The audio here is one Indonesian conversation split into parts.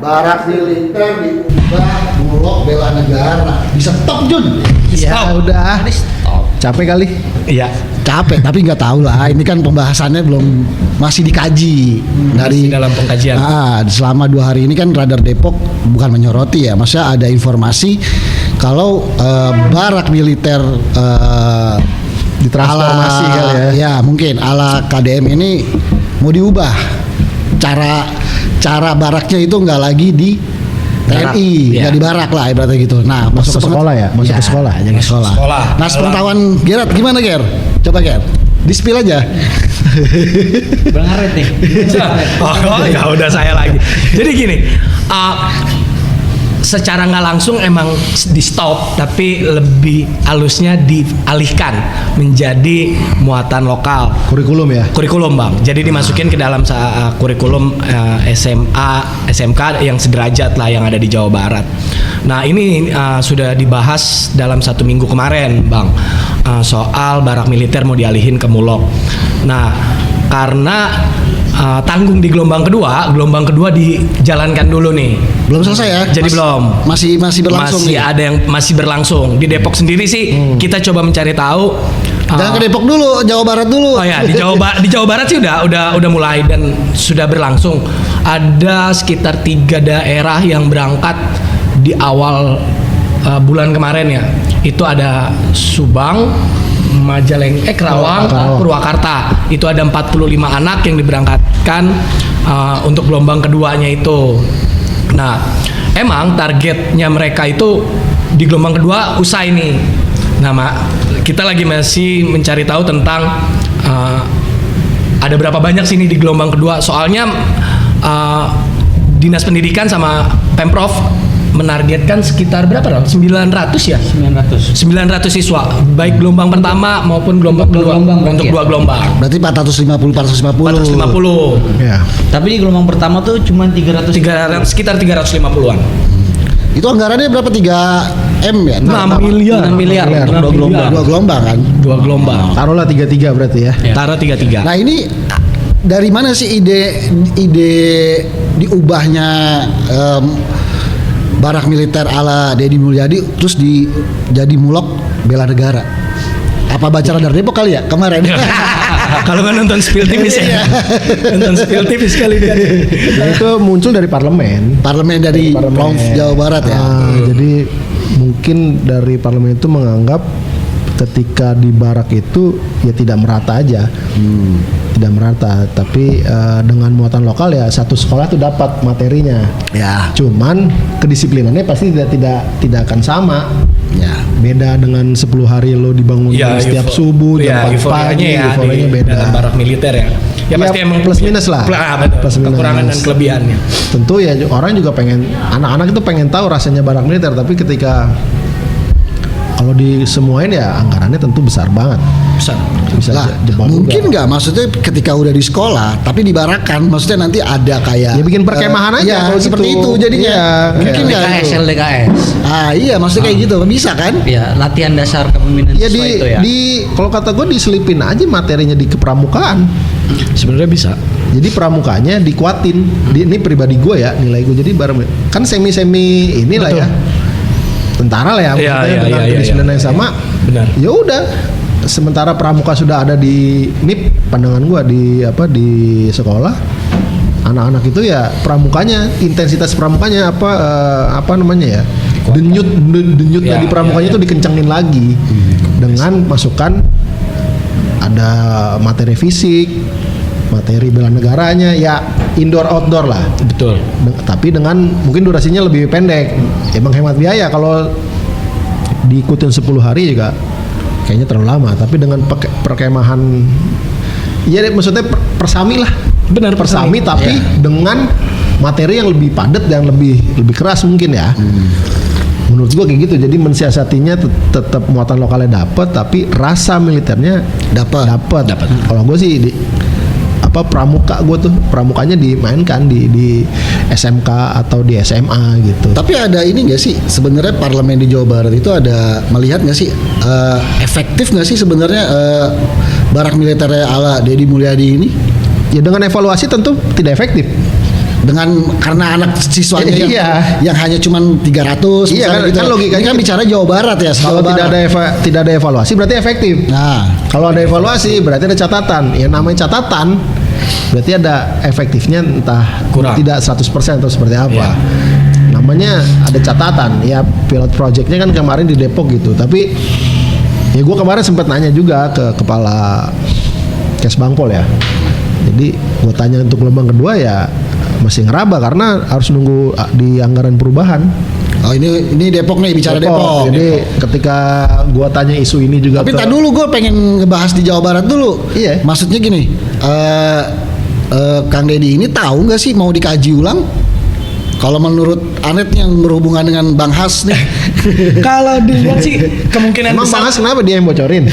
barak militer diubah bulog bela negara. Di stop Jun. Ya udah. Capek kali. Iya. Capek tapi nggak tahu lah. Ini kan pembahasannya masih dikaji Masih dalam pengkajian. Selama 2 hari ini kan Radar Depok bukan menyoroti ya, maksudnya ada informasi kalau barak militer Ditransformasi ala, kali ya. Ya mungkin ala KDM ini mau diubah. Cara baraknya itu nggak lagi di TNI, nggak di barak lah ibaratnya gitu. Nah, Masuk ke sekolah ya? Masuk ke sekolah. Jadi sekolah. Nah, sepengetahuan Gerard gimana Ger? Coba Ger, di-spill aja. Bang Aret nih. Oh ya udah saya lagi. Jadi gini, secara nggak langsung emang di stop, tapi lebih halusnya dialihkan menjadi muatan lokal. Kurikulum ya? Kurikulum bang, jadi dimasukin ke dalam kurikulum SMA, SMK yang sederajat lah yang ada di Jawa Barat. Nah ini sudah dibahas dalam 1 minggu kemarin bang, soal barak militer mau dialihin ke Mulok. Nah karena tanggung di gelombang kedua dijalankan dulu nih. Belum selesai ya? Jadi belum. Masih berlangsung. Masih ada yang masih berlangsung. Di Depok sendiri sih kita coba mencari tahu. Jangan ke Depok dulu, Jawa Barat dulu. Oh ya, di Jawa Barat sih udah mulai dan sudah berlangsung. Ada sekitar 3 daerah yang berangkat di awal bulan kemarin ya. Itu ada Subang, Kerawang, Purwakarta. Itu ada 45 anak yang diberangkatkan untuk gelombang keduanya itu. Nah, emang targetnya mereka itu di gelombang kedua usai nih. Nah, kita lagi masih mencari tahu tentang ada berapa banyak sih ini di gelombang kedua. Soalnya Dinas Pendidikan sama Pemprov menargetkan sekitar berapa dong? 900 ya? 900 siswa, baik gelombang pertama maupun gelombang kedua untuk 2 gelombang. Berarti 450. Ya. Tapi di gelombang pertama tuh cuma 300 sekitar 350-an. Itu anggarannya berapa? 3M ya? 6 miliar. 6 miliar. 2 gelombang kan? 2 gelombang. Taruhlah 33 berarti ya. Taruh 33. Nah ini dari mana sih ide diubahnya barak militer ala Deddy Mulyadi terus jadi Mulok bela negara? Apa baca Radar Depok kali ya kemarin? Kalau nggak nonton Spill tipis ya. Nonton Spill tipis kali dia. Ya, itu muncul dari parlemen dari Prof Jawa Barat ya. Jadi mungkin dari parlemen itu menganggap ketika di barak itu ya tidak merata aja. Tidak merata, tapi dengan muatan lokal ya satu sekolah tuh dapat materinya. Ya. Cuman kedisiplinannya pasti tidak akan sama. Ya. Beda dengan 10 hari lo dibangun setiap subuh jam 4 pagi, euforianya beda. Dalam barak militer ya. Ya pasti emang plus minus lah. Plus minus. Kekurangan dan kelebihannya. Tentu ya orang juga pengen, anak-anak itu pengen tahu rasanya barak militer, tapi ketika kalau disemuain ya anggarannya tentu besar banget. Bisa Lah, jebol mungkin juga. nggak maksudnya ketika udah di sekolah tapi dibarakan, maksudnya nanti ada kayak Ya bikin perkemahan aja ya, kalau seperti gitu. itu jadinya. Iya, Mungkin nggak LDKS, itu? LDKS. Iya maksudnya kayak gitu bisa kan? Ya, latihan dasar kepemimpinan Ya siswa itu ya. kalau kata gue diselipin aja materinya di kepramukaan. Sebenarnya bisa. Jadi pramukanya dikuatin. Ini pribadi gue ya, nilai gue jadi bareng kan semi inilah Betul. ya. Tentara lah ya, maksudnya dengan kedisiplinan yang sama. Benar. Ya udah, sementara pramuka sudah ada di NIP, pandangan gua di sekolah, anak-anak itu ya pramukanya, intensitas pramukanya apa namanya ya, denyut dari pramukanya itu dikencengin lagi dengan masukan ada materi fisik, materi bela negaranya, ya indoor outdoor lah. Betul. Tapi dengan mungkin durasinya lebih pendek, emang hemat biaya kalau diikutin 10 hari juga kayaknya terlalu lama. Tapi dengan perkemahan, ya maksudnya persami lah. Benar, persami tapi ya. dengan materi yang lebih padat dan lebih keras mungkin ya. Menurut gua kayak gitu. Jadi mensiasatinya tetap muatan lokalnya dapat, tapi rasa militernya dapat. Kalau gua sih pramuka, gue tuh pramukanya dimainkan di SMK atau di SMA gitu. Tapi ada ini nggak sih sebenarnya parlemen di Jawa Barat itu ada melihat nggak sih efektif nggak sih sebenarnya barak militer ala Deddy Mulyadi ini? Ya dengan evaluasi tentu tidak efektif. dengan karena anak siswanya yang hanya cuman 300 Iya kan, misalnya gitu. kan logikanya Ini kan bicara Jawa Barat ya. Kalau Jawa Barat. tidak ada evaluasi berarti efektif. Nah, Kalau ada evaluasi berarti ada catatan. Yang namanya catatan berarti ada efektifnya entah Kurang. tidak 100% atau seperti apa. Iya. Namanya ada catatan. Ya pilot projectnya kan kemarin di Depok gitu. Tapi ya gue kemarin sempat nanya juga ke kepala Kesbangpol ya. Jadi gue tanya untuk gelombang kedua ya masih ngeraba karena harus nunggu di anggaran perubahan. oh ini Depok nih bicara Depok. Jadi ketika gua tanya isu ini juga Tapi tak dulu gue pengen ngebahas di Jawa Barat dulu. Iya. Maksudnya gini, Kang Deddy ini tahu nggak sih mau dikaji ulang? Kalau menurut Anet yang berhubungan dengan Bang Has nih, Kalau dilihat sih kemungkinan Emang besar Bang Has kenapa dia yang bocorin?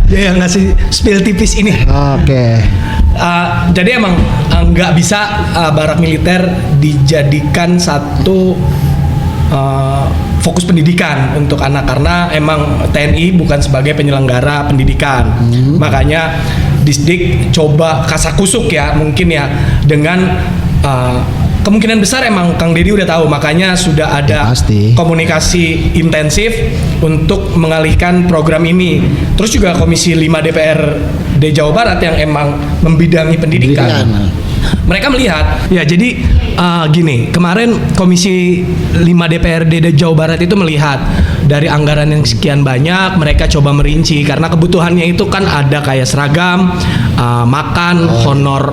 dia yang ngasih spill tipis ini. Oke. Jadi emang nggak bisa barak militer dijadikan satu fokus pendidikan untuk anak karena emang TNI bukan sebagai penyelenggara pendidikan. Makanya Disdik coba kasakusuk ya mungkin ya dengan kemungkinan besar emang Kang Deddy udah tahu, makanya sudah ada Ya, pasti. komunikasi intensif untuk mengalihkan program ini. Terus juga Komisi 5 DPRD Jawa Barat yang emang membidangi pendidikan. Mereka melihat, ya jadi gini, kemarin Komisi 5 DPRD Jawa Barat itu melihat dari anggaran yang sekian banyak, mereka coba merinci karena kebutuhannya itu kan ada kayak seragam, makan, honor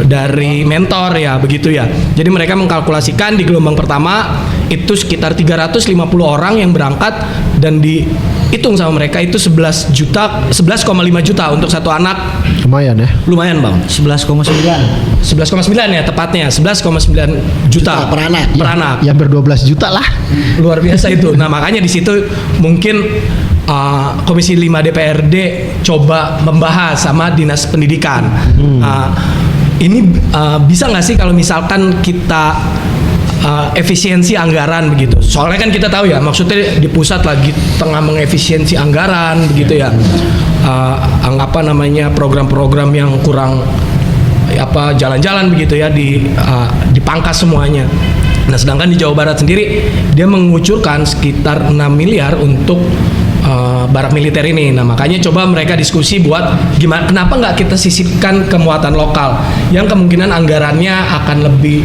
dari mentor ya begitu ya. Jadi mereka mengkalkulasikan di gelombang pertama itu sekitar 350 orang yang berangkat dan dihitung sama mereka itu 11,5 juta untuk satu anak. Lumayan ya. Lumayan Bang. 11,9. 11,9 ya tepatnya, 11,9 juta per anak. Per anak. Ya ber-12 juta lah. Luar biasa itu. Nah, makanya di situ mungkin Komisi 5 DPRD coba membahas sama Dinas Pendidikan. Ini bisa nggak sih kalau misalkan kita efisiensi anggaran begitu. Soalnya kan kita tahu ya, maksudnya di pusat lagi tengah mengefisiensi anggaran begitu ya. Apa namanya program-program yang kurang jalan-jalan begitu ya dipangkas semuanya. Nah, sedangkan di Jawa Barat sendiri dia mengucurkan sekitar 6 miliar untuk barak militer ini. Nah, makanya coba mereka diskusi buat gimana, kenapa nggak kita sisipkan ke muatan lokal yang kemungkinan anggarannya akan lebih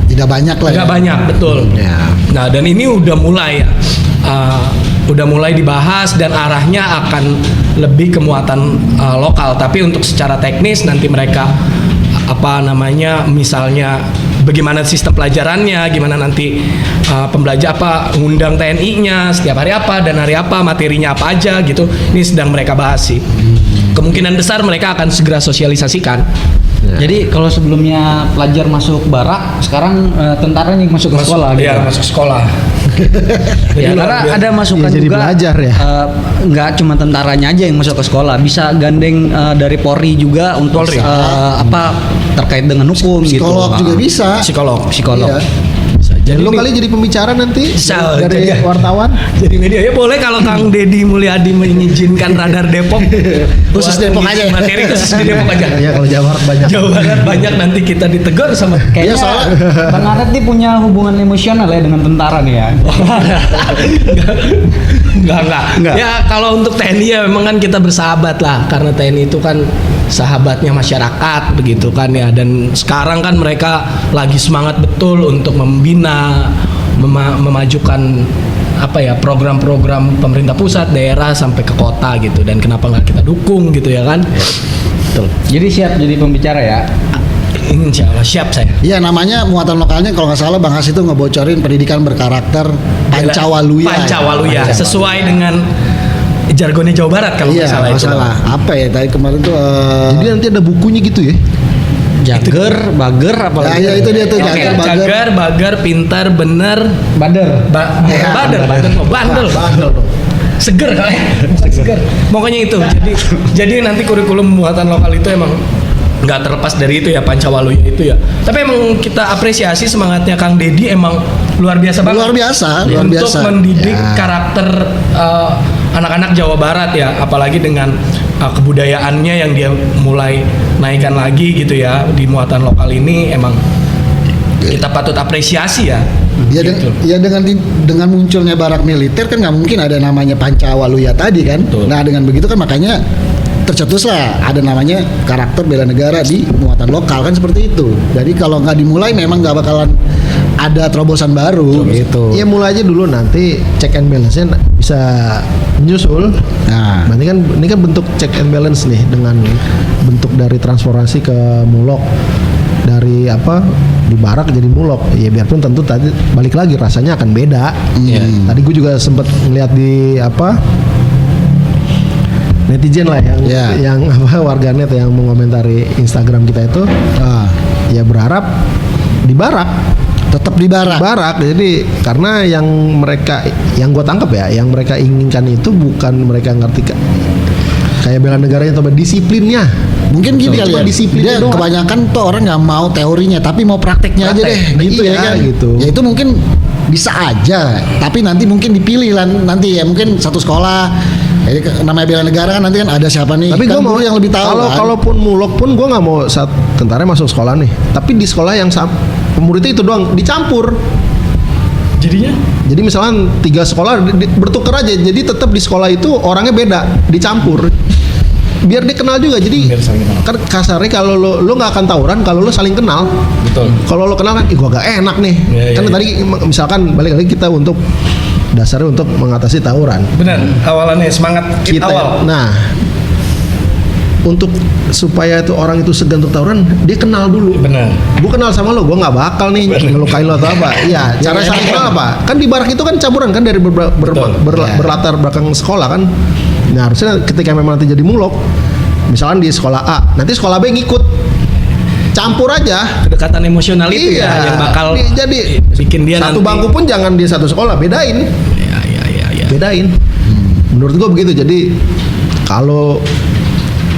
Tidak banyak lah. nggak banyak, betul. Ya. Nah, dan ini udah mulai ya, udah mulai dibahas dan arahnya akan lebih ke muatan lokal. Tapi untuk secara teknis nanti mereka misalnya bagaimana sistem pelajarannya, gimana nanti pembelajar ngundang TNI-nya setiap hari apa dan hari apa, materinya apa aja gitu. Ini sedang mereka bahas sih. Kemungkinan besar mereka akan segera sosialisasikan. Jadi kalau sebelumnya pelajar masuk barak, sekarang tentara yang masuk ke sekolah gitu. Iya, masuk sekolah. Ya, karena ada masukan Ya, jadi juga belajar ya. Nggak cuma tentaranya aja yang masuk ke sekolah, bisa gandeng dari Polri juga untuk Polri. terkait dengan hukum gitu. Psikolog juga bisa. Psikolog. Iya. Jadi Lo ini- kali jadi pembicara nanti Bisa, dari jadi- wartawan. Jadi media ya boleh kalau Kang Deddy Mulyadi mengizinkan Radar Depok Khusus buat Depok mengisi aja ya? materi khusus di Depok aja. Ya kalau Jawa Barat banyak. Jawa Barat banyak nanti kita ditegur sama Kayaknya soalnya- Bang Aret nih punya hubungan emosional ya dengan tentara nih ya. Enggak. Ya kalau untuk TNI ya memang kan kita bersahabat lah karena TNI itu kan sahabatnya masyarakat begitu kan ya, dan sekarang kan mereka lagi semangat betul untuk membina, memajukan program-program pemerintah pusat, daerah sampai ke kota gitu, dan kenapa nggak kita dukung gitu ya kan? Betul. Jadi siap jadi pembicara ya. Insya Allah siap saya. Iya, namanya muatan lokalnya kalau nggak salah Bang Has itu ngebocorin pendidikan berkarakter Pancawaluya. Pancawaluya sesuai dengan jargonnya Jawa Barat kalau Iya, nggak salah nggak itu. salah. Apa ya tadi kemarin tuh? Jadi nanti ada bukunya gitu ya. Jager, bager, apalagi. Ya, itu dia tuh, Oke, jager, bager. jagar, bager, pintar, bener, Bader. bandel, seger kali, seger. Pokoknya itu. Jadi nanti kurikulum muatan lokal itu emang nggak terlepas dari itu ya, Pancawaluya itu ya. Tapi emang kita apresiasi semangatnya Kang Deddy, emang luar biasa banget. Luar biasa, luar untuk biasa. mendidik Ya. karakter anak-anak Jawa Barat ya, apalagi dengan kebudayaannya yang dia mulai naikkan lagi gitu ya di muatan lokal ini emang kita patut apresiasi ya. Ya, Gitu. ya dengan munculnya barak militer kan nggak mungkin ada namanya Pancawaluya tadi kan. Betul. Nah dengan begitu kan makanya tercetuslah ada namanya karakter bela negara di muatan lokal kan seperti itu. Jadi kalau nggak dimulai memang nggak bakalan ada terobosan baru gitu. Ya mulai aja dulu, nanti check and balance-nya bisa menyusul. Nah, Berarti kan ini kan bentuk check and balance nih, dengan bentuk dari transformasi ke mulok, dari apa di barak jadi mulok. Ya biarpun tentu tadi balik lagi rasanya akan beda. Iya. Tadi gue juga sempet ngeliat di apa netizen lah yang apa warganet yang mengomentari Instagram kita itu, ya berharap di barak, tetap di barak. Jadi karena yang gue tangkap ya, yang mereka inginkan itu bukan mereka ngerti kayak bela negaranya atau disiplinnya. Mungkin gini kali Cuma ya, disiplinnya dia doang. kebanyakan tuh orang nggak mau teorinya, tapi mau prakteknya aja deh, gitu Iya, ya kan. gitu. Ya itu mungkin bisa aja, tapi nanti mungkin dipilih lah nanti ya, mungkin satu sekolah. Jadi namanya bela negara kan nanti kan ada siapa nih? Tapi kan gue mau guru yang lebih tahu. kan. kalaupun mulok pun gue nggak mau saat tentara masuk sekolah nih. Tapi di sekolah yang muridnya itu doang dicampur. Jadinya Jadi misalnya 3 sekolah bertukar aja. Jadi tetap di sekolah itu orangnya beda, dicampur. Biar dia kenal juga. Jadi Biar saling kenal. kan kasarnya kalau lo nggak akan tawuran kalau lo saling kenal. betul. Kalau lo kenal kan, ih gua gak enak nih. Iya, Kan iya. tadi misalkan balik lagi kita untuk dasarnya untuk mengatasi tawuran. Benar, awalannya semangat Kita awal. nah untuk supaya itu orang itu segan untuk tawuran, dia kenal dulu. Benar. Gue kenal sama lo, gue nggak bakal nih ngelukain lo atau apa. Iya, cara saling kenal apa? Kan di barak itu kan campuran kan dari berlatar belakang sekolah kan. Nah harusnya ketika memang nanti jadi mulok, misalkan di sekolah A, nanti sekolah B ngikut, campur aja. Kedekatan emosional itu ya yang bakal jadi bikin dia satu nanti. bangku pun jangan di satu sekolah, bedain. Ya. Bedain. Menurut gue begitu. Jadi kalau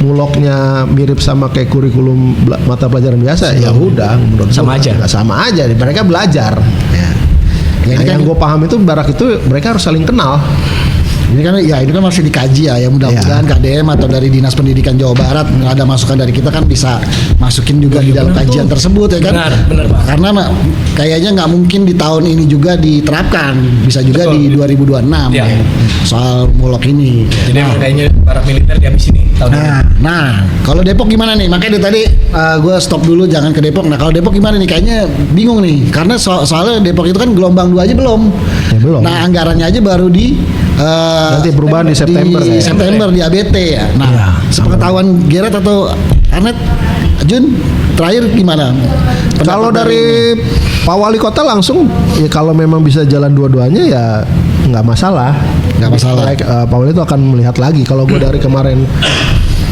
muloknya mirip sama kayak kurikulum mata pelajaran biasa, ya udah menurut Sama gua aja. nggak sama aja, mereka belajar. Ya. Ya, Nah, ini kan yang gue paham itu barak itu mereka harus saling kenal. ini kan masih dikaji ya. Mudah-mudahan KDM atau dari Dinas Pendidikan Jawa Barat ada masukan dari kita kan bisa masukin juga di dalam kajian tersebut ya kan. Benar, Pak. Karena kayaknya nggak mungkin di tahun ini juga diterapkan, bisa juga di 2026 Ya. soal mulok ini. Jadi emang kayaknya barak militer di habis ini tahun ini. Nah, kalau Depok gimana nih? Makanya dari tadi gue stop dulu, jangan ke Depok. Nah, kalau Depok gimana nih? Kayaknya bingung nih, karena soalnya Depok itu kan gelombang 2 aja belum. Ya, belum. Nah, anggarannya aja baru di Nanti perubahan di September di kayaknya. September di ABT ya. Nah, Iya. sepengetahuan Gerard atau Arnet, Jun, terakhir gimana? Kalau Pendapat dari Pak Wali Kota langsung, ya kalau memang bisa jalan dua-duanya ya nggak masalah. Nggak masalah. Pak Wali itu akan melihat lagi. Kalau gue dari kemarin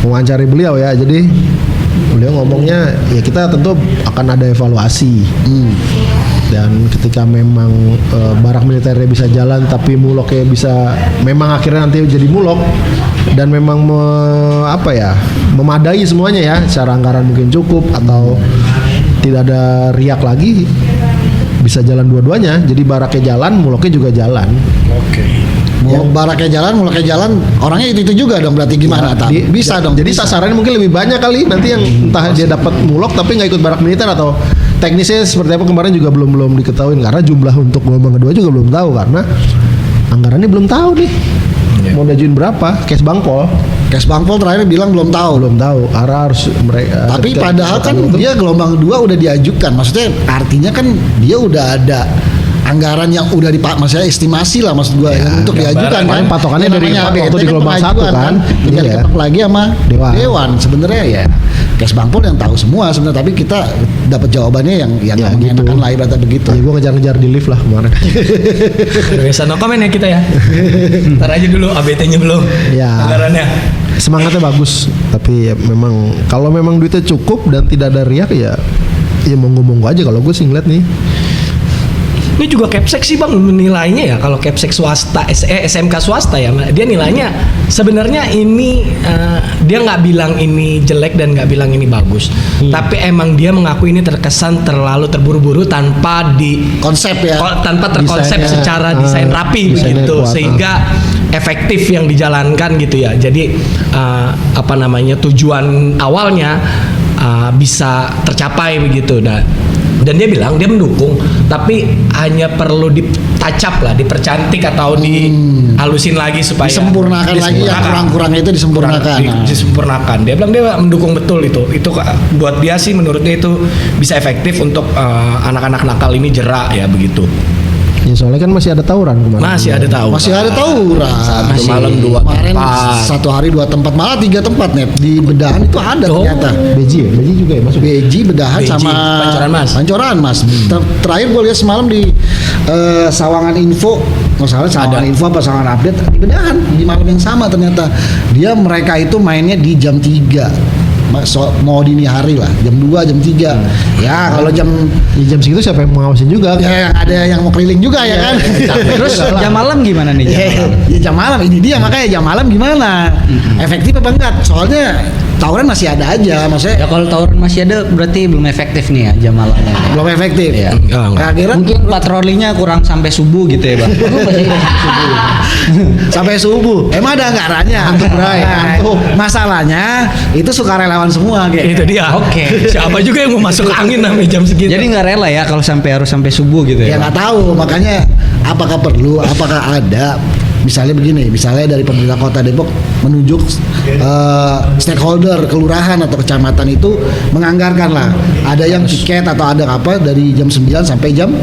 mewawancari beliau ya, jadi beliau ngomongnya ya kita tentu akan ada evaluasi. Dan ketika memang barak militernya bisa jalan tapi muloknya bisa memang akhirnya nanti jadi mulok dan memang memadai semuanya ya, secara anggaran mungkin cukup atau tidak ada riak lagi, bisa jalan dua-duanya. Jadi baraknya jalan, muloknya juga jalan. Mau baraknya jalan, muloknya jalan, orangnya itu juga dong, berarti gimana? Tak? Bisa dong. Jadi bisa. sasarannya mungkin lebih banyak kali nanti yang entah dia dapat mulok tapi nggak ikut barak militer, atau teknisnya seperti apa kemarin juga belum diketahui karena jumlah untuk gelombang kedua juga belum tahu karena anggarannya belum tahu nih. Mau dajuin berapa? Kes Bangpol Kes Bangpol terakhir bilang belum tahu. belum tahu. Karena harus mereka. Tapi padahal kan dia gelombang 2 udah diajukan. Maksudnya artinya kan dia udah ada anggaran yang udah maksudnya estimasi lah maksud gua untuk diajukan kan. patokannya Yang dari namanya waktu ABT di gelombang pengajuan 1 kan. Tinggal Iya. diketok lagi sama Dewan. Dewan. Sebenarnya ya Kes Bangpol yang tahu semua sebenarnya, tapi kita dapat jawabannya yang Ya, nggak mengenakan gitu. lah ibaratnya begitu. Ya gue ngejar-ngejar di lift lah kemarin. Biasa no comment ya kita ya. Ntar aja dulu ABT-nya belum. Ya. Anggarannya. Semangatnya bagus, tapi ya memang kalau memang duitnya cukup dan tidak ada riak ya monggo-monggo aja kalau gue sih ngeliat nih. Ini juga Kepsek sih bang nilainya ya, kalau Kepsek swasta, SMK swasta ya, dia nilainya sebenarnya ini dia nggak bilang ini jelek dan nggak bilang ini bagus, tapi emang dia mengaku ini terkesan terlalu terburu-buru tanpa Konsep ya. tanpa terkonsep Desainnya, secara desain rapi desainnya begitu, kuat, sehingga efektif yang dijalankan gitu ya. Jadi tujuan awalnya bisa tercapai begitu. Dan dia bilang dia mendukung, tapi hanya perlu ditacap lah, dipercantik atau dihalusin lagi supaya disempurnakan lagi, yang kurang-kurangnya itu disempurnakan. Disempurnakan. Dia bilang dia mendukung betul itu. Itu buat dia sih, menurutnya itu bisa efektif untuk anak-anak nakal ini jerak ya begitu. Ya soalnya kan masih ada tawuran kemarin. Masih ada tawuran. Satu malam 2 kemarin tempat. satu hari 2 tempat, malah 3 tempat net di Bedahan itu ada ternyata. Beji juga ya masuk. Beji, Bedahan Beji, sama Pancoran Mas. Terakhir gue lihat semalam di Sawangan Info, nggak salah Sawangan Info apa Sawangan Update di Bedahan di malam yang sama ternyata. Mereka itu mainnya di jam 3. Mau dini hari lah, jam 2, jam 3. Ya kalau jam segitu siapa yang mau ngawasin juga? Ya ada yang mau keliling juga ya kan. Terus jam malam gimana nih? Jam malam ini dia, makanya jam malam gimana? Efektif apa enggak? Soalnya tawuran masih ada aja, maksudnya. Ya kalau tawuran masih ada berarti belum efektif nih ya jam malamnya. Belum efektif. Ya. Akhirnya Mungkin patrolinya kurang sampai subuh gitu ya, Bang. sampai subuh. Emang ada anggarannya? Antuk. Masalahnya itu sukarelawan semua kayak. Itu dia. Oke. Siapa juga yang mau masuk angin sampai jam segitu? Jadi nggak rela ya kalau harus sampai subuh gitu Ya ya. nggak tahu, makanya apakah perlu, apakah ada, misalnya begini, misalnya dari pemerintah Kota Depok menunjuk stakeholder kelurahan atau kecamatan itu menganggarkan lah, ada yang tiket atau ada apa dari jam 9 sampai jam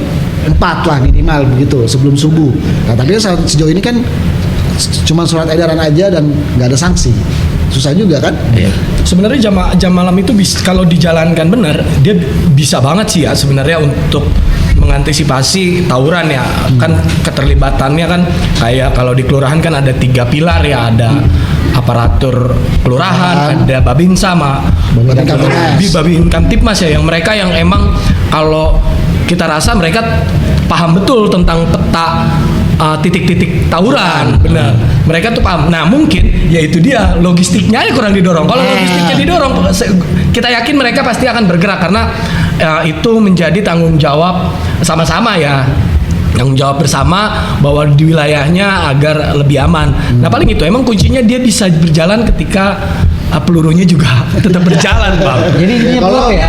4 lah minimal begitu sebelum subuh. Nah tapi sejauh ini kan cuma surat edaran aja dan nggak ada sanksi. Susah juga kan? Sebenarnya jam malam itu kalau dijalankan benar, dia bisa banget sih ya sebenarnya untuk mengantisipasi tawuran ya. Kan keterlibatannya kan kayak kalau di kelurahan kan ada 3 pilar ya, ada aparatur kelurahan, ada Babinsa sama Babin Kamtipmas ya, yang mereka yang emang kalau kita rasa mereka paham betul tentang peta titik-titik tawuran, benar. Mereka tuh paham. Nah mungkin ya itu dia logistiknya aja kurang didorong. Kalau logistiknya didorong, kita yakin mereka pasti akan bergerak karena itu menjadi tanggung jawab sama-sama ya. Tanggung jawab bersama bahwa di wilayahnya agar lebih aman. Nah paling itu emang kuncinya dia bisa berjalan ketika pelurunya juga tetap berjalan, Bang. Jadi intinya peluru ya.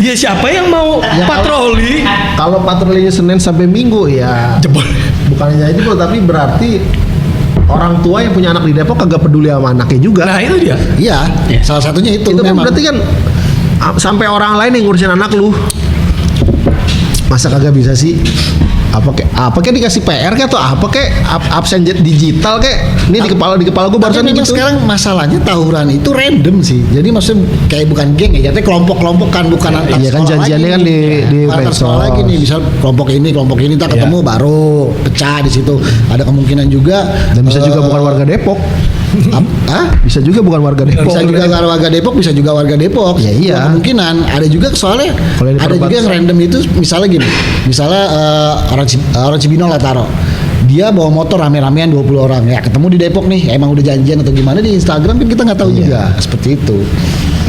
Ya siapa yang mau patroli? Kalau patrolinya Senin sampai Minggu ya Jebol. bukannya jebol, tapi berarti orang tua yang punya anak di Depok kagak peduli sama anaknya juga. Nah itu dia. Iya, salah satunya itu Itu kan memang. berarti kan sampai orang lain yang ngurusin anak lu. Masa kagak bisa sih? Apa kayak dikasih PR kayak atau apa kayak absen digital kayak ini di kepala gue barusan Tapi memang gitu. sekarang masalahnya tawuran itu random sih. Jadi maksudnya kayak bukan geng ya, jadi kelompok-kelompok kan, bukan antar Iya kan sekolah janjiannya kan lagi. di Bukan antar sekolah medsos. lagi nih, misal kelompok ini tak ketemu baru pecah di situ. Ada kemungkinan juga Dan bisa juga bukan warga Depok. Bisa juga bukan warga Depok. Bisa juga warga Depok, bisa juga warga Depok. Ya, iya. Dua kemungkinan. Ada juga soalnya Kalau ini ada juga yang random itu misalnya gini. Misalnya orang Cibinong lah taruh. Dia bawa motor rame-ramean 20 orang. Ya ketemu di Depok nih. Emang udah janjian atau gimana di Instagram kan kita nggak tahu juga. Seperti itu.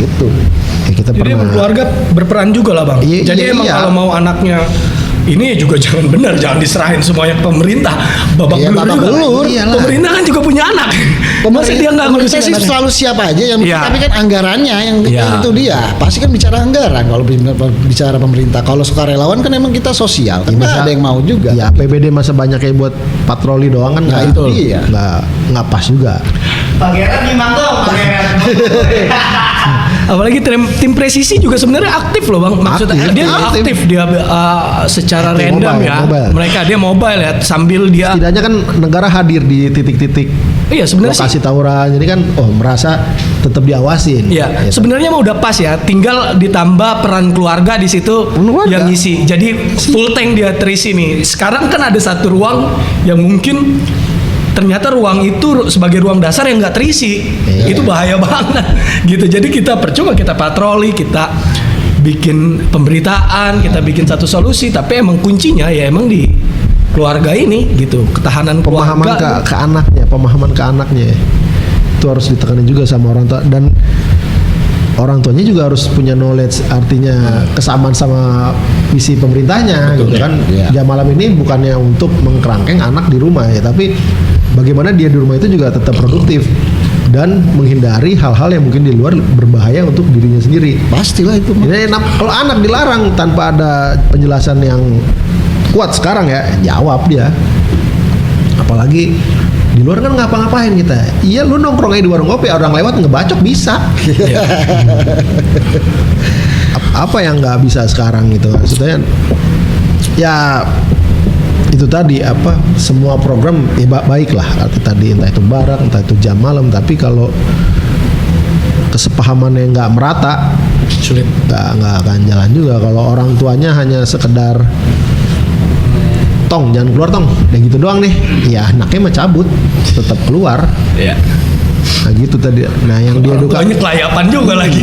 Gitu. Ya, kita Jadi pernah. keluarga berperan juga lah, Bang. Iya, Jadi iya, emang iya. kalau mau anaknya ini juga jangan diserahin semuanya ke pemerintah. Babak Iya, belur babak juga. belur. Iyalah. Pemerintah kan juga punya anak. Masa dia nggak Pemerintah ngurusin sih anaknya? selalu siapa aja yang Iya. tapi kan anggarannya yang Iya. itu dia. Pasti kan bicara anggaran kalau bicara pemerintah. Kalau sukarelawan kan emang kita sosial. Kan nggak ada yang mau juga. Ya APBD masa banyak kayak buat patroli doang kan Nah, nggak itu dia. nggak pas juga. Pangeran gimana tuh? Pangeran. Apalagi tim presisi juga sebenarnya aktif loh, Bang. Maksudnya Aktif, dia aktif. aktif dia secara Aktif, random mobile, ya. mobile. Mereka dia mobile ya sambil dia Setidaknya kan negara hadir di titik-titik iya sebenarnya sih. lokasi tawuran. Jadi kan merasa tetap diawasin. Iya, Gitu. sebenarnya mah udah pas ya. Tinggal ditambah peran keluarga di situ Keluarga. yang ngisi. Jadi full tank dia terisi nih. Sekarang kan ada satu ruang yang mungkin ternyata ruang itu sebagai ruang dasar yang nggak terisi. Iya. Itu bahaya banget. Gitu. Jadi kita percuma kita patroli, kita bikin pemberitaan, kita bikin satu solusi. Tapi emang kuncinya ya emang di keluarga ini gitu. Ketahanan Pemahaman keluarga. ke anaknya, pemahaman ke anaknya itu harus ditekanin juga sama orang tua. Dan orang tuanya juga harus punya knowledge, artinya kesamaan sama visi pemerintahnya gitu kan. Jam malam ini bukannya untuk mengkerangkeng anak di rumah ya, tapi bagaimana dia di rumah itu juga tetap produktif dan menghindari hal-hal yang mungkin di luar berbahaya untuk dirinya sendiri. Pastilah itu. Jadi kalau anak dilarang tanpa ada penjelasan yang kuat sekarang ya, jawab dia. Apalagi di luar kan ngapa-ngapain kita. Iya, lu nongkrong aja di warung kopi, orang lewat ngebacok bisa. Apa yang nggak bisa sekarang gitu? Maksudnya ya itu tadi apa, semua program ya baik lah arti tadi, entah itu barat, entah itu jam malam, tapi kalau kesepahamannya nggak merata, Sulit. nggak akan jalan juga. Kalau orang tuanya hanya sekedar tong jangan keluar tong, ya gitu doang nih, ya anaknya mah cabut tetap keluar. Iya. Nah gitu tadi. Nah yang dia duka Banyak kelayapan juga lagi.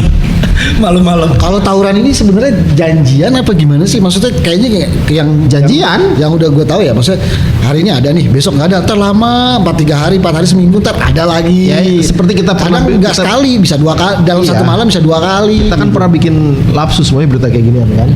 Malam-malam. Kalau tawuran ini sebenarnya janjian apa gimana sih? Maksudnya kayaknya kayak yang Janjian? yang udah gue tahu ya. Maksudnya hari ini ada nih, besok nggak ada. Ntar lama 4 hari, 4 hari seminggu, ntar ada lagi. Ya, seperti kita pernah kadang nggak kita- sekali, bisa 2 kali dalam Iya. satu malam bisa 2 kali. kita kan pernah bikin lapsus semuanya berita kayak ginian kan.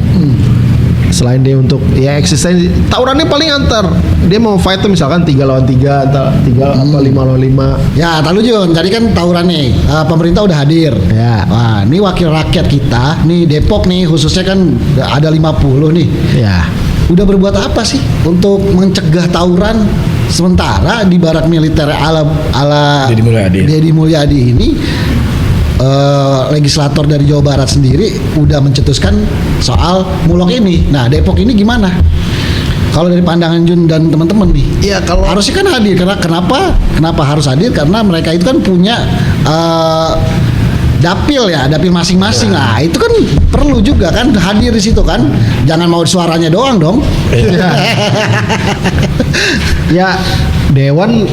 Selain dia untuk ya eksistensi, tawurannya paling antar dia mau fight tuh misalkan 3 lawan 3 atau 3 apa 5 lawan 5. Ya, tahu Jun, tadi kan tawuran nih, pemerintah udah hadir. Ya. Wah, ini wakil rakyat kita, nih Depok nih khususnya kan ada 50 nih. Ya. Udah berbuat apa sih untuk mencegah tawuran? Sementara di barak militer ala Deddy Mulyadi. Deddy Mulyadi ini legislator dari Jawa Barat sendiri udah mencetuskan soal mulok ini. Nah, Depok ini gimana? Kalau dari pandangan Jun dan teman-teman nih, Iya, kalau harusnya kan hadir. Karena kenapa harus hadir? Karena mereka itu kan punya dapil masing-masing. Nah, itu kan perlu juga kan hadir di situ kan. Jangan mau suaranya doang dong. ya dewan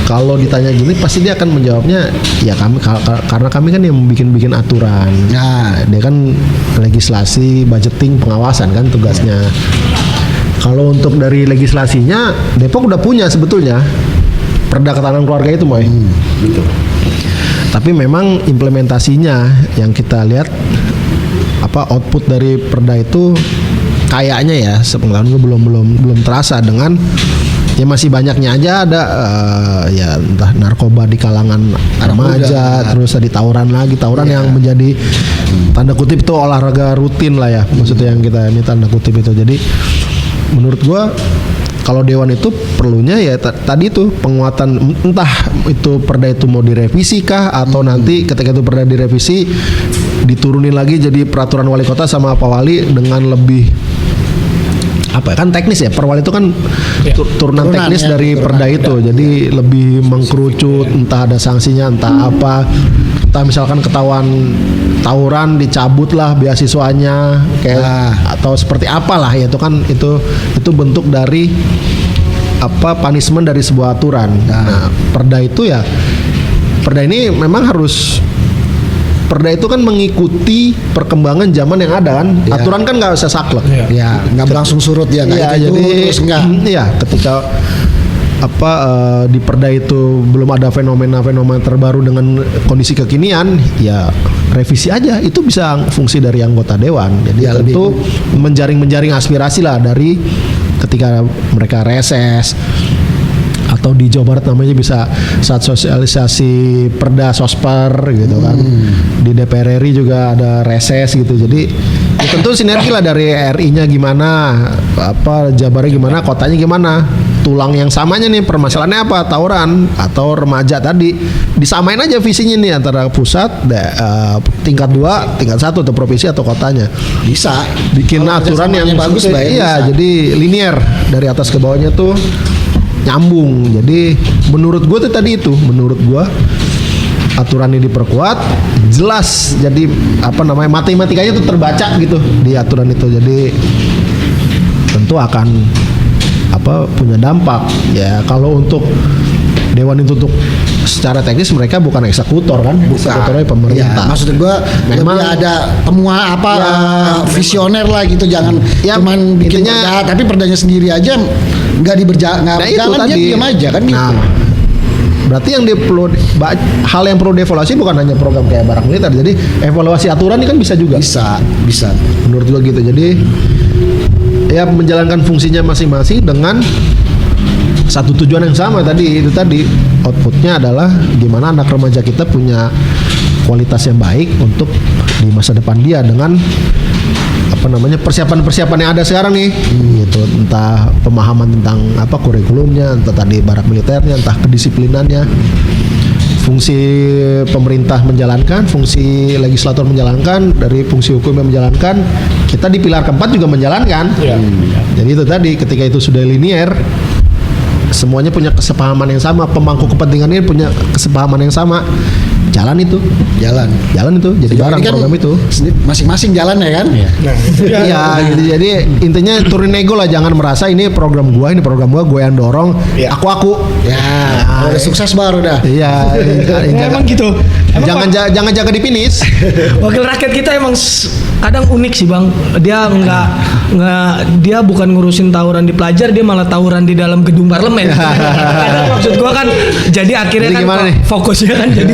kalau ditanya gini pasti dia akan menjawabnya ya kami karena kami kan yang bikin aturan. Nah, Dia kan legislasi, budgeting, pengawasan kan tugasnya. Kalau untuk dari legislasinya Depok udah punya sebetulnya Perda Ketahanan Keluarga itu, Moy. Tapi memang implementasinya yang kita lihat apa output dari perda itu kayaknya ya sepengetahuan gue belum terasa dengan ya masih banyaknya aja ada ya entah narkoba di kalangan remaja, terus ada tawuran yang menjadi tanda kutip itu olahraga rutin lah ya, maksudnya yang kita ini tanda kutip itu. Jadi menurut gua kalau dewan itu perlunya ya tadi itu penguatan, entah itu perda itu mau direvisi kah atau nanti ketika itu perda direvisi diturunin lagi jadi peraturan wali kota sama Pak Wali dengan lebih apa kan teknis ya, Perwali itu kan turunan teknis ya, dari perda itu, jadi lebih mengkerucut, entah ada sanksinya, entah apa, entah misalkan ketahuan tawuran dicabut lah beasiswanya kayak atau seperti apalah ya, itu kan itu bentuk dari apa punishment dari sebuah aturan. Nah, perda itu ya, perda ini memang harus, perda itu kan mengikuti perkembangan zaman yang ada kan. Ya. Aturan kan nggak usah saklek. ya nggak berlangsung surut ya, nggak Iya, itu jadi terus nggak. Iya, ketika apa di perda itu belum ada fenomena-fenomena terbaru dengan kondisi kekinian, ya revisi aja. Itu bisa fungsi dari anggota dewan. Jadi Ya, tentu menjaring aspirasi lah dari ketika mereka reses atau di Jawa Barat namanya bisa saat sosialisasi perda sosper gitu kan. Di DPR RI juga ada reses gitu. Jadi ya tentu sinergi lah dari RI-nya gimana, apa Jabarnya gimana, kotanya gimana. Tulang yang samanya nih permasalahannya apa, tawuran atau remaja tadi, disamain aja visinya nih antara pusat, tingkat 2, tingkat 1 atau provinsi atau kotanya. Bisa Bikin Kalau aturan yang kerjasamanya bagus, baik, iya, bisa. jadi linear dari atas ke bawahnya tuh nyambung. Jadi menurut gue tuh tadi itu, menurut gue aturan ini diperkuat, jelas. Jadi apa namanya, matematikanya tuh terbaca gitu di aturan itu. Jadi tentu akan apa punya dampak ya. Kalau untuk dewan itu untuk secara teknis mereka bukan eksekutor kan, eksekutornya pemerintah. Ya, maksud gue Memang- lebih ada temuan apa visioner lah gitu, jangan Ya, cuman bikin intinya- perda, tapi perdanya sendiri aja nggak Nah, itu berjalan, dia tadi. diam aja kan gitu. Nah, Berarti yang hal yang perlu dievaluasi bukan hanya program kayak barak militer. Jadi evaluasi aturan ini kan bisa juga. Bisa. Menurut gua gitu. Jadi ya menjalankan fungsinya masing-masing dengan satu tujuan yang sama tadi. Itu tadi outputnya adalah gimana anak remaja kita punya kualitas yang baik untuk di masa depan dia dengan persiapan yang ada sekarang nih gitu, entah pemahaman tentang kurikulumnya, entah tadi barak militernya, entah kedisiplinannya, fungsi pemerintah menjalankan, fungsi legislator menjalankan, dari fungsi hukum yang menjalankan, kita di pilar keempat juga menjalankan. Jadi itu tadi ketika itu sudah linier, semuanya punya kesepahaman yang sama, pemangku kepentingan ini punya kesepahaman yang sama, jalan itu jadi barang kan program itu masing-masing jalan ya kan. Iya gitu. Jadi intinya turunin ego lah, jangan merasa ini program gua gue yang dorong, aku Udah sukses baru dah. iya Emang gitu. jangan jaga di finish. Wakil rakyat kita emang kadang unik sih bang. Dia dia bukan ngurusin tawuran di pelajar, dia malah tawuran di dalam gedung parlemen. Kadang maksud gua kan, jadi akhirnya Jadi kan gimana nih? fokusnya kan jadi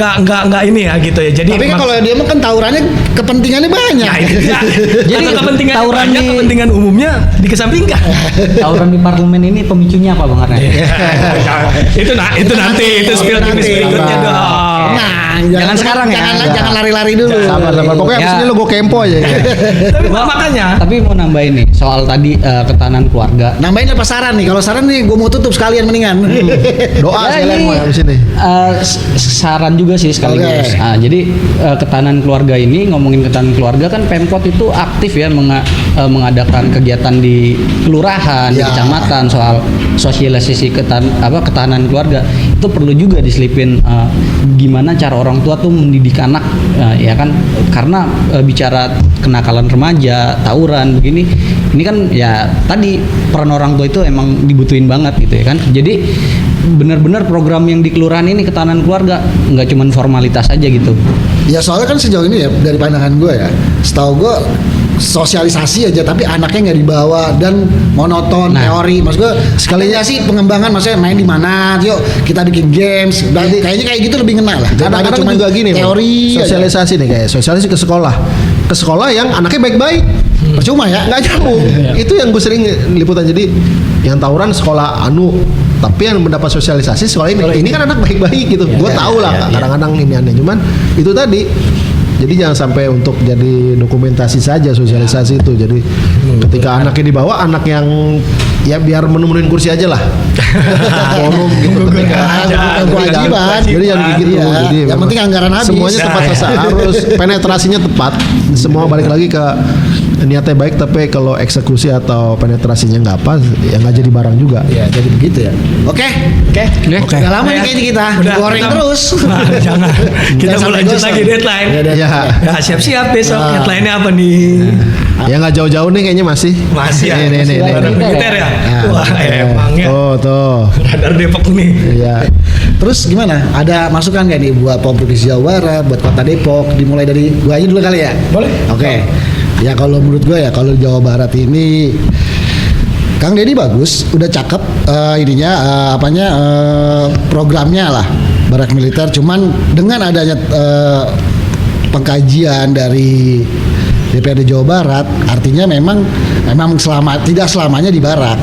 enggak ini ya gitu ya. Jadi Tapi kan kalau dia mah kan tawurannya kepentingannya banyak. ya, itu dia. Jadi Karena kepentingan tawuran banyak, di- kepentingan umumnya dikesampingkan. Tawuran di parlemen ini pemicunya apa Bang Arne? itu nanti itu spill tipis berikutnya dong. Jangan sekarang ya. Jangan lari-lari dulu. Sabar pokoknya Ya. abis ini lo gue kempo aja ya. Tapi makanya Tapi mau nambahin nih soal tadi ketahanan keluarga. Nambahin apa saran nih? Kalau saran nih gue mau tutup sekalian mendingan. Doa Ya, sekalian ini, mau abis ini. saran juga sih sekaligus. Oke. Nah, jadi ketahanan keluarga ini, ngomongin ketahanan keluarga kan Pemkot itu aktif ya mengadakan kegiatan di kelurahan, di Ya. kecamatan soal sosialisasi ketahanan keluarga. Itu perlu juga diselipin gimana cara orang tua tuh mendidik anak ya kan, karena bicara kenakalan remaja, tawuran begini, ini kan ya tadi peran orang tua itu emang dibutuhin banget gitu ya kan. Jadi benar-benar program yang di kelurahan ini ketahanan keluarga nggak cuman formalitas aja gitu. Ya soalnya kan sejauh ini ya dari pandangan gue ya, setahu gue sosialisasi aja tapi anaknya nggak dibawa dan monoton teori. Maksud gue sekalinya sih pengembangan, maksudnya main di mana, yuk kita bikin games. Kayaknya kayak gitu lebih ngena lah. Daripada Kadang-kadang cuman juga gini teori aja. sosialisasi nih, kayak sosialisasi ke sekolah yang anaknya baik-baik. Percuma ya. Nggak nyambung. Itu yang gue sering liputan. Jadi yang tawuran sekolah tapi yang mendapat sosialisasi sekolah ini kan anak baik-baik gitu. Gue tahu lah kadang-kadang ini aneh, cuman itu tadi. Jadi jangan sampai untuk jadi dokumentasi saja sosialisasi itu. Jadi ketika anaknya dibawa, anak yang ya biar menemuin kursi aja lah. Forum gitu ketika Bukan kewajiban. Jadi jangan gitu. Iya. Jadi Yang memang penting anggaran habis. semuanya tepat sasaran, harus penetrasinya tepat. Semua balik lagi ke niatnya baik, tapi kalau eksekusi atau penetrasinya nggak pas, ya nggak jadi barang juga. Ya jadi begitu ya. Oke. Udah lama nih kayaknya kita goreng kita- terus. Jangan. Kita Jangan mau sampai lanjut gosong. lagi deadline. Ya, Ya siap-siap besok headline-nya apa nih? ya nggak jauh-jauh nih kayaknya masih. Masih ya. Nih. Radar militer ya. Wah emang ya. Tuh. Radar Depok nih. Iya. Terus gimana? Ada masukan gak nih buat Provinsi Jawa Barat, buat Kota Depok? Dimulai dari gua aja dulu kali ya. Boleh. Oke. Ya kalau menurut gue ya, kalau Jawa Barat ini Kang Deddy bagus, udah cakep programnya lah barak militer. Cuman dengan adanya pengkajian dari DPRD Jawa Barat, artinya memang tidak selamanya di barak,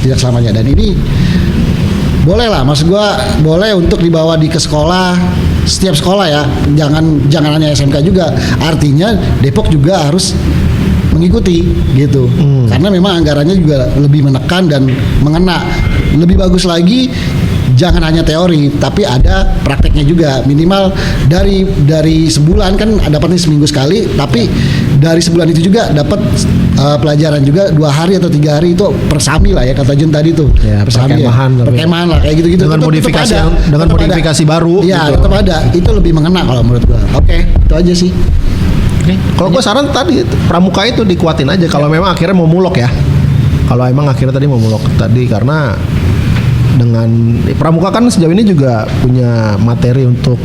tidak selamanya. Dan ini boleh lah, maksud gua boleh untuk dibawa ke sekolah, setiap sekolah ya, jangan hanya SMK juga. Artinya Depok juga harus mengikuti gitu, karena memang anggarannya juga lebih menekan dan mengena. Lebih bagus lagi, jangan hanya teori, tapi ada prakteknya juga. Minimal dari sebulan kan dapatnya seminggu sekali, tapi dari sebulan itu juga dapat pelajaran juga 2 hari atau 3 hari itu persami lah ya, kata Jun tadi tuh. Ya, Persami perkemahan lah kayak gitu-gitu. Dengan Tetap modifikasi ada, dengan tetap modifikasi ada. baru Iya, gitu. tetap ada. Itu lebih mengena kalau menurut gua. Oke, itu aja sih. Kalau gue saran tadi pramuka itu dikuatin aja kalau memang akhirnya mau mulok ya. Kalau emang akhirnya tadi mau mulok tadi, karena dengan pramuka kan sejauh ini juga punya materi untuk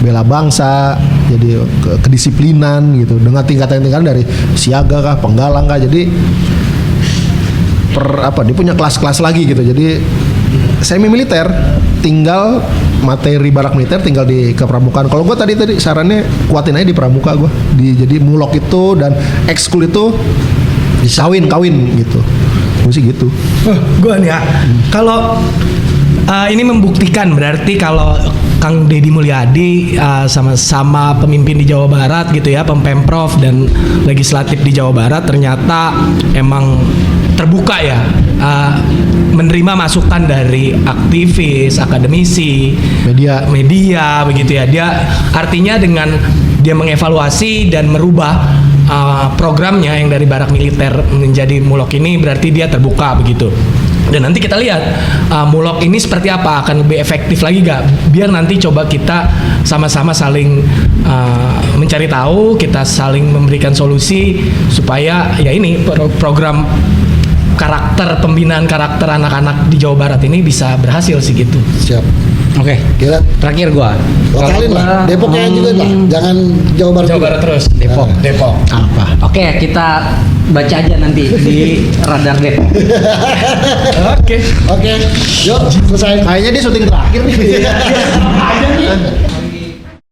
bela bangsa, jadi kedisiplinan gitu, dengan tingkatan-tingkatan dari siaga kah, penggalang kah, jadi dia punya kelas-kelas lagi gitu. Jadi semi militer tinggal materi barak militer tinggal di kepramukaan. Kalau gue tadi sarannya kuatin aja di pramuka gue. Jadi mulok itu dan ekskul itu kawin gitu. Gue sih gitu. Gue nih ya. Kalau ini membuktikan berarti kalau Kang Deddy Mulyadi sama-sama pemimpin di Jawa Barat gitu ya, Pemprov dan legislatif di Jawa Barat ternyata emang terbuka ya, menerima masukan dari aktivis, akademisi, media begitu ya. Dia artinya dengan dia mengevaluasi dan merubah programnya yang dari barak militer menjadi mulok ini berarti dia terbuka begitu. Dan nanti kita lihat mulok ini seperti apa, akan lebih efektif lagi gak? Biar nanti coba kita sama-sama saling mencari tahu, kita saling memberikan solusi supaya ya ini program karakter, pembinaan karakter anak-anak di Jawa Barat ini bisa berhasil sih gitu. Siap. Oke. Kira Terakhir gua. lokalin lah, Depoknya juga lah, jangan Jawa Barat. Jawa juga. Barat terus. Depok. Apa? Oke, kita baca aja nanti di radar Depok. Oke. Oke, yuk selesai. Kayaknya dia syuting terakhir nih.